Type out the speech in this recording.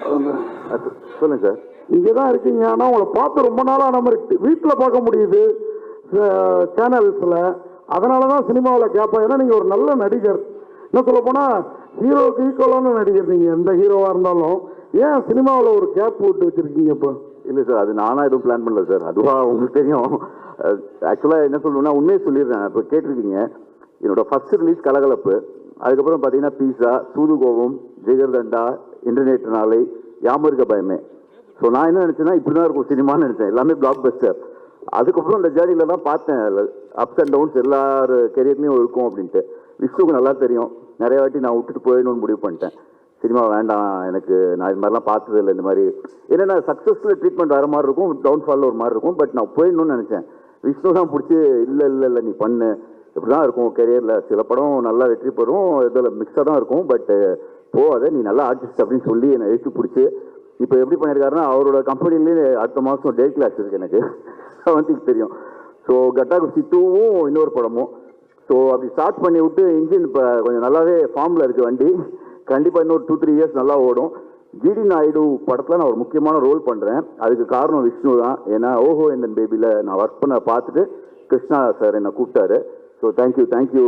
சொல்லுங்க சார். இங்கே தான் இருக்கீங்க, ஆனால் உங்களை பார்த்து ரொம்ப நாளாக நம்ம வீட்டில் பார்க்க முடியுது சேனல்ஸில். அதனால தான் சினிமாவில் கேட்பேன். ஏன்னா நீங்கள் ஒரு நல்ல நடிகர். என்ன சொல்ல போனால் ஹீரோவுக்கு ஈக்குவலான நடிகர் நீங்கள், எந்த ஹீரோவாக இருந்தாலும். ஏன் சினிமாவில் ஒரு கேப் விட்டு வச்சுருக்கீங்க இப்போ? இல்லை சார், அது நானாக எதுவும் பிளான் பண்ணல சார். அதுவாக உங்களுக்கு தெரியும். ஆக்சுவலாக என்ன சொல்லணும்னா உண்மையை சொல்லிடுறேன். இப்போ கேட்டிருக்கீங்க, என்னோட ஃபர்ஸ்ட் ரிலீஸ் கலகலப்பு, அதுக்கப்புறம் பார்த்தீங்கன்னா பீஸா, சூதுகோபம், ஜெகர்தண்டா, இன்டர்நெட் நாளை, யாமருக்க பயமே. ஸோ நான் என்ன நினச்சேன்னா இப்படி தான் இருக்கும் சினிமான்னு நினச்சேன். எல்லாமே பிளாக் பஸ்டர். அதுக்கப்புறம் இந்த ஜேர்னியில் தான் பார்த்தேன் அப்ஸ் அண்ட் டவுன்ஸ் எல்லார் கெரியர்லேயும் இருக்கும் அப்படின்ட்டு. விஷ்ணுக்கு நல்லா தெரியும். நிறைய வாட்டி நான் விட்டுட்டு போயிடணும்னு முடிவு பண்ணிட்டேன். சினிமா வேண்டாம் எனக்கு, நான் இது மாதிரிலாம் பார்த்தது இல்லை. இந்த மாதிரி என்னென்னா சக்ஸஸ்ஃபுல் ட்ரீட்மெண்ட் வர மாதிரி இருக்கும், டவுன்ஃபாலில் ஒரு மாதிரி இருக்கும். பட் நான் போயிடணும்னு நினச்சேன். விஷ்ணு தான் பிடிச்சி இல்லை நீ பண்ணு, இப்படி தான் இருக்கும் கெரியரில். சில படம் நல்லா வெற்றி பெறும், இதில் மிக்ஸாக தான் இருக்கும். பட்டு போகாத, நீ நல்லா ஆர்டிஸ்ட் அப்படின்னு சொல்லி என்னை எழுத்து பிடிச்சி இப்போ எப்படி பண்ணியிருக்காருன்னா அவரோட கம்பெனிலேயே அடுத்த மாதம் டே கிளாஸ் இருக்குது எனக்கு. அவனுக்கு தெரியும். ஸோ கட்டா குஸ்தி 2வும் இன்னொரு படமும். ஸோ அப்படி ஸ்டார்ட் பண்ணி விட்டு இன்ஜின் இப்போ கொஞ்சம் நல்லாவே ஃபார்மில் இருக்குது வண்டி. கண்டிப்பாக இன்னொரு 2-3 இயர்ஸ் நல்லா ஓடும். ஜிடி நாயுடு படத்தில் நான் ஒரு முக்கியமான ரோல் பண்ணுறேன். அதுக்கு காரணம் விஷ்ணு தான். ஏன்னா ஓஹோ என் பேபியில் நான் ஒர்க் பண்ண பார்த்துட்டு கிருஷ்ணா சார் என்னை கூப்பிட்டாரு. So thank you Vishnu, thank you.